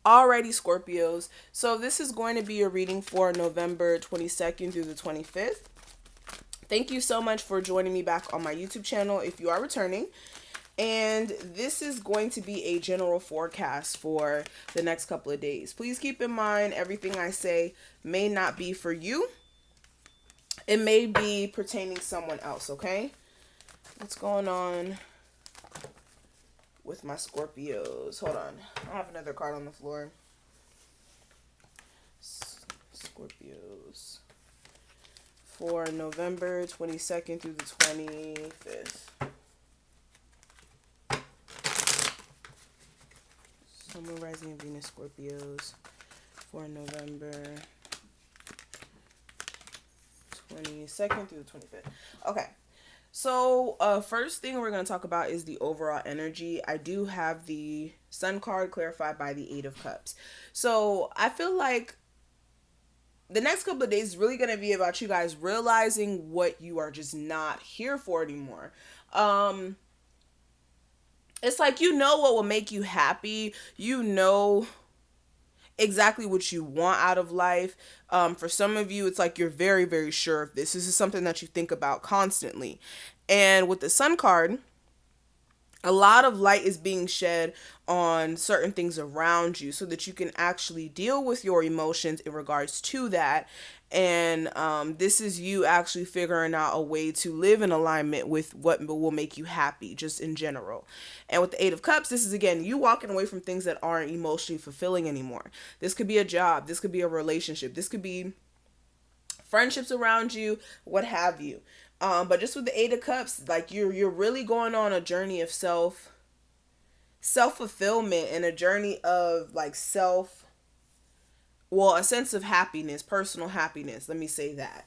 Alrighty, Scorpios. So this is going to be a reading for November 22nd through the 25th. Thank you so much for joining me back on my YouTube channel if you are returning. And this is going to be a general forecast for the next couple of days. Please keep in mind everything I say may not be for you. It may be pertaining to someone else, okay? What's going on with my Scorpios? Hold on. I have another card on the floor. Scorpios for November 22nd through the 25th. Sun, Moon, Rising, and Venus Scorpios for November 22nd through the 25th. Okay. So, first thing we're going to talk about is the overall energy. I do have the Sun card clarified by the Eight of Cups. So, I feel like the next couple of days is really going to be about you guys realizing what you are just not here for anymore. It's like, you know what will make you happy. You know exactly what you want out of life. For some of you, it's like you're very, very sure of this. This is something that you think about constantly. And with the Sun card, a lot of light is being shed on certain things around you so that you can actually deal with your emotions in regards to that. And this is you actually figuring out a way to live in alignment with what will make you happy, just in general. And with the Eight of Cups, this is, again, you walking away from things that aren't emotionally fulfilling anymore. This could be a job. This could be a relationship. This could be friendships around you, what have you. But just with the Eight of Cups, like you're really going on a journey of self-fulfillment and a journey of like a sense of happiness, personal happiness. Let me say that.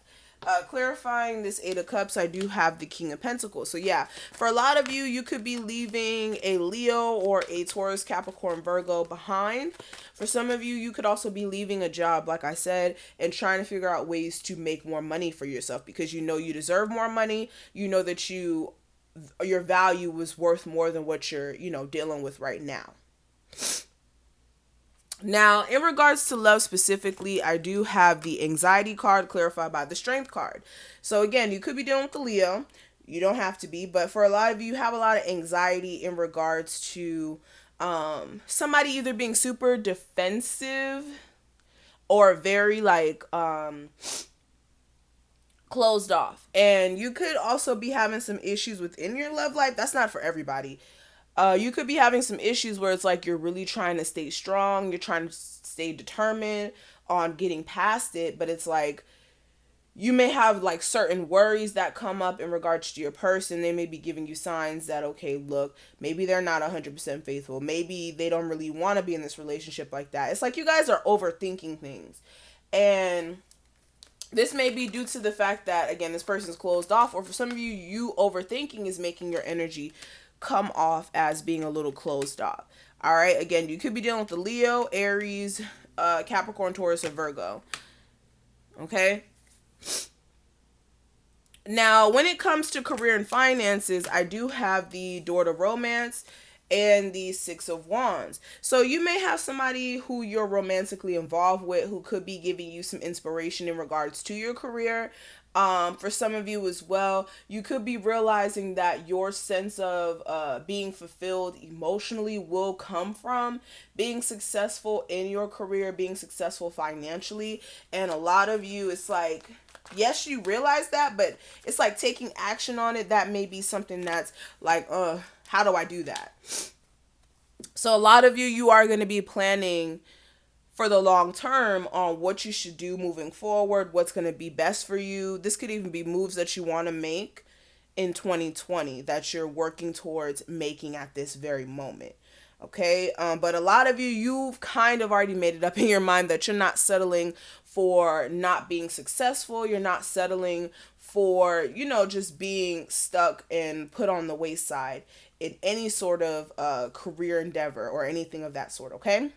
Clarifying this Eight of Cups, I do have the King of Pentacles. So yeah, for a lot of you, you could be leaving a Leo or a Taurus, Capricorn, Virgo behind. For some of you, you could also be leaving a job, like I said, and trying to figure out ways to make more money for yourself because you know you deserve more money. You know that your value was worth more than what you're, dealing with right now. Now, in regards to love specifically, I do have the Anxiety card clarified by the Strength card. So again, you could be dealing with the Leo. You don't have to be, but for a lot of you, have a lot of anxiety in regards to somebody either being super defensive or very closed off. And you could also be having some issues within your love life. That's not for everybody. You could be having some issues where it's like you're really trying to stay strong, you're trying to stay determined on getting past it, but it's like you may have like certain worries that come up in regards to your person. They may be giving you signs that, okay, look, maybe they're not 100% faithful. Maybe they don't really want to be in this relationship like that. It's like you guys are overthinking things. And this may be due to the fact that, again, this person's closed off, or for some of you, you overthinking is making your energy come off as being a little closed off. All right. Again, you could be dealing with the Leo, Aries, Capricorn, Taurus, or Virgo. Okay. Now, when it comes to career and finances, I do have the Door to Romance and the Six of Wands. So you may have somebody who you're romantically involved with who could be giving you some inspiration in regards to your career. For some of you as well, you could be realizing that your sense of being fulfilled emotionally will come from being successful in your career, being successful financially. And a lot of you, it's like, yes, you realize that, but it's like taking action on it. That may be something that's like, how do I do that? So a lot of you are going to be planning for the long term on what you should do moving forward, what's going to be best for you. This could even be moves that you want to make in 2020 that you're working towards making at this very moment. Okay. But a lot of you've kind of already made it up in your mind that you're not settling for not being successful. You're not settling for, just being stuck and put on the wayside in any sort of career endeavor or anything of that sort. Okay.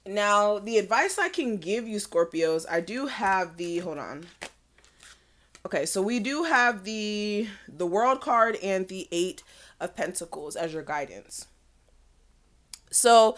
Now, the advice I can give you, Scorpios, I do have hold on. Okay, so we do have the World card and the Eight of Pentacles as your guidance. So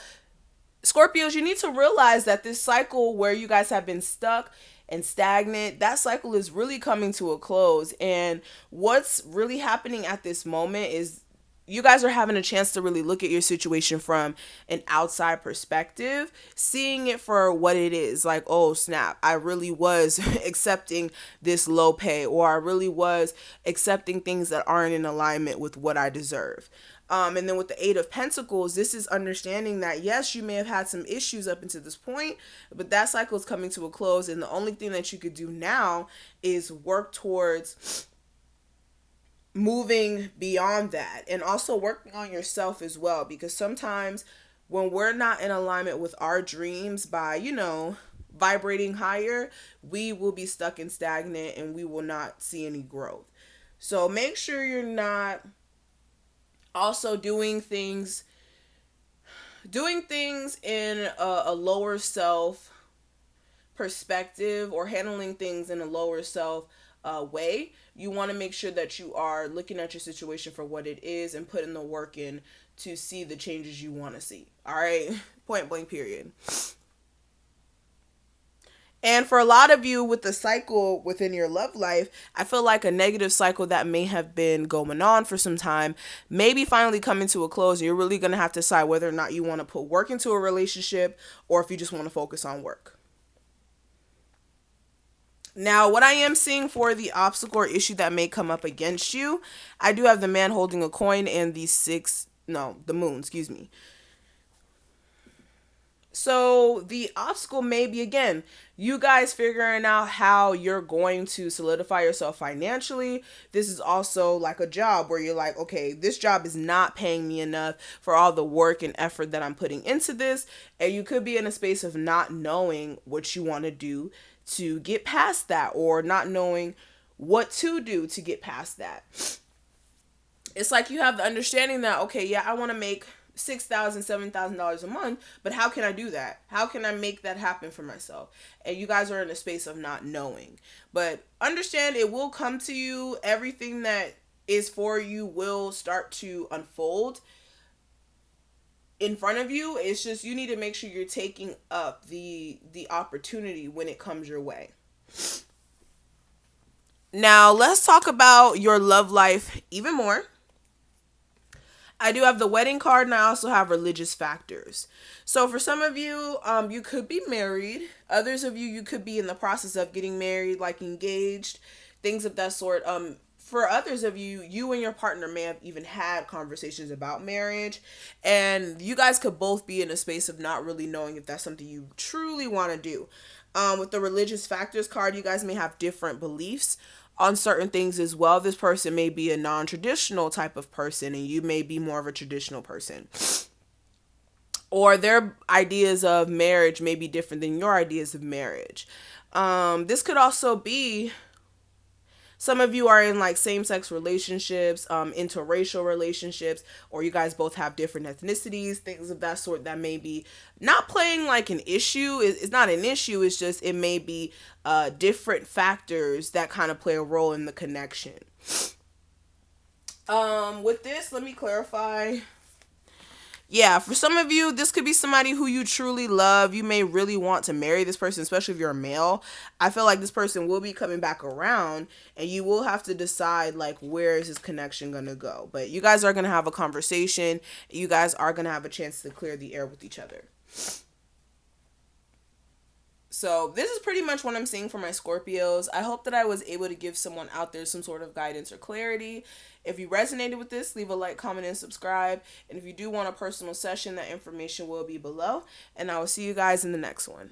Scorpios, you need to realize that this cycle where you guys have been stuck and stagnant, that cycle is really coming to a close. And what's really happening at this moment is you guys are having a chance to really look at your situation from an outside perspective, seeing it for what it is. Like, oh snap, I really was accepting this low pay, or I really was accepting things that aren't in alignment with what I deserve. And then with the Eight of Pentacles, this is understanding that yes, you may have had some issues up until this point, but that cycle is coming to a close. And the only thing that you could do now is work towards moving beyond that, and also working on yourself as well, because sometimes when we're not in alignment with our dreams by, vibrating higher, we will be stuck and stagnant and we will not see any growth. So make sure you're not also doing things in a lower self perspective, or handling things in a lower self way. You want to make sure that you are looking at your situation for what it is and putting the work in to see the changes you want to see. All right. Point blank, period. And for a lot of you with the cycle within your love life, I feel like a negative cycle that may have been going on for some time may be finally coming to a close. And you're really going to have to decide whether or not you want to put work into a relationship, or if you just want to focus on work. Now, what I am seeing for the obstacle or issue that may come up against you, I do have the Man holding a coin and the moon, excuse me. So the obstacle may be, again, you guys figuring out how you're going to solidify yourself financially. This is also like a job where you're like, okay, this job is not paying me enough for all the work and effort that I'm putting into this. And you could be in a space of not knowing what you want to do to get past that, or not knowing what to do to get past that. It's like you have the understanding that, okay, yeah, I want to make $6,000, $7,000 a month, but how can I do that? How can I make that happen for myself? And you guys are in a space of not knowing. But understand, it will come to you. Everything that is for you will start to unfold in front of you. It's just you need to make sure you're taking up the opportunity when it comes your way. Now, let's talk about your love life even more. I do have the wedding card, and I also have religious factors. So for some of you, you could be married. Others of you, you could be in the process of getting married, like engaged, things of that sort. For others of you, you and your partner may have even had conversations about marriage, and you guys could both be in a space of not really knowing if that's something you truly want to do. With the religious factors card, you guys may have different beliefs on certain things as well. This person may be a non-traditional type of person, and you may be more of a traditional person. Or their ideas of marriage may be different than your ideas of marriage. This could also be, some of you are in like same-sex relationships, interracial relationships, or you guys both have different ethnicities, things of that sort that may be not playing like an issue. It's not an issue. It's just, it may be different factors that kind of play a role in the connection. With this, let me clarify. Yeah, for some of you, this could be somebody who you truly love. You may really want to marry this person, especially if you're a male. I feel like this person will be coming back around, and you will have to decide, like, where is this connection going to go. But you guys are going to have a conversation. You guys are going to have a chance to clear the air with each other. So this is pretty much what I'm seeing for my Scorpios. I hope that I was able to give someone out there some sort of guidance or clarity. If you resonated with this, leave a like, comment, and subscribe. And if you do want a personal session, that information will be below. And I will see you guys in the next one.